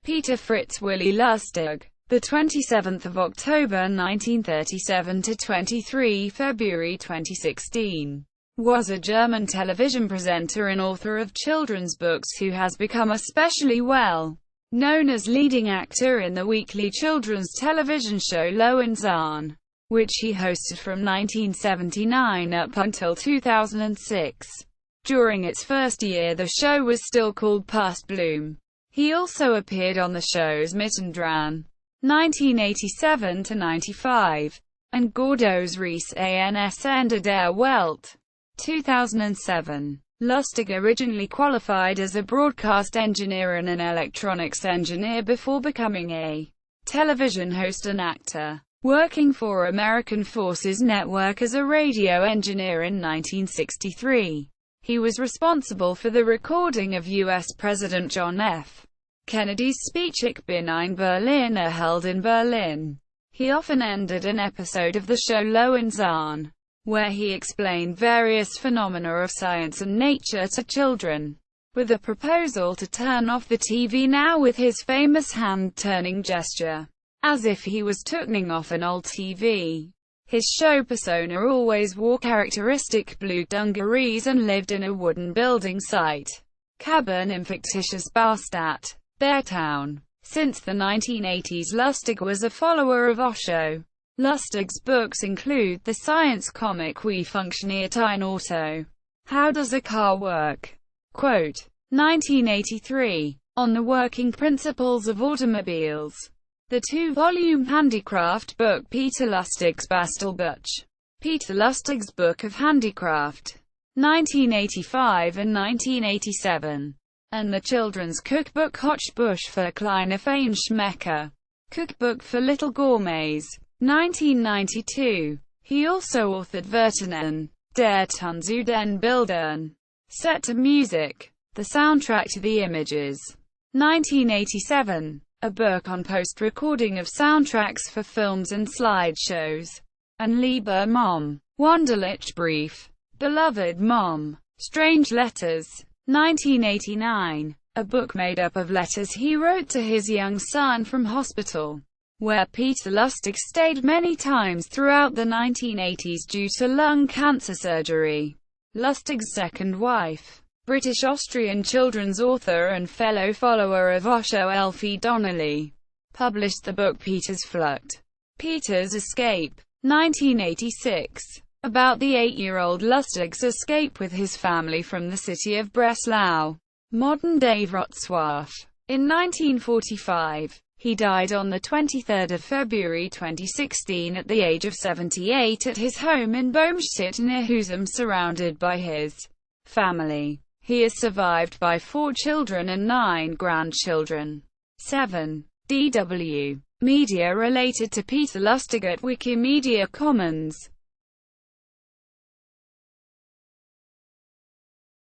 Peter Fritz Willi Lustig, the 27th of October 1937 to 23 February 2016, was a German television presenter and author of children's books who has become especially well known as leading actor in the weekly children's television show Löwenzahn, which he hosted from 1979 up until 2006. During its first year the show was still called Pusteblume. He also appeared on the shows Mittendrin, 1987–95, and Gordos Reise ans Ende der Welt, 2007. Lustig originally qualified as a broadcast engineer and an electronics engineer before becoming a television host and actor, working for American Forces Network as a radio engineer in 1963. He was responsible for the recording of U.S. President John F. Kennedy's speech Ich bin ein Berliner held in Berlin. He often ended an episode of the show Löwenzahn, where he explained various phenomena of science and nature to children, with a proposal to turn off the TV now with his famous hand-turning gesture, as if he was tutning off an old TV. His show persona always wore characteristic blue dungarees and lived in a wooden building site cabin in fictitious Bärstadt, Beartown. Since the 1980s Lustig was a follower of Osho. Lustig's books include the science comic Wie funktioniert ein Auto? How Does a Car Work? Quote, 1983, On the Working Principles of Automobiles. The two-volume handicraft book Peter Lustig's Bastelbuch. Peter Lustig's Book of Handicraft, 1985 and 1987. And the children's cookbook Hochbuch für kleine Feinschmecker. Cookbook for Little Gourmets, 1992. He also authored Vertonen, Der Ton zu den Bildern, set to music, the soundtrack to the images, 1987, a book on post-recording of soundtracks for films and slideshows, and Liebe Mom, Wunderliche Brief, Beloved Mom, Strange Letters, 1989, a book made up of letters he wrote to his young son from hospital, where Peter Lustig stayed many times throughout the 1980s due to lung cancer surgery. Lustig's second wife, British-Austrian children's author and fellow follower of Osho Elfie Donnelly, published the book Peter's Flucht, Peter's Escape, 1986, about the 8-year-old Lustig's escape with his family from the city of Breslau, modern-day Wrocław. In 1945, he died on 23 February 2016 at the age of 78 at his home in Boomstedt near Husum, surrounded by his family. He is survived by 4 children and 9 grandchildren. 7. DW. Media related to Peter Lustig at Wikimedia Commons.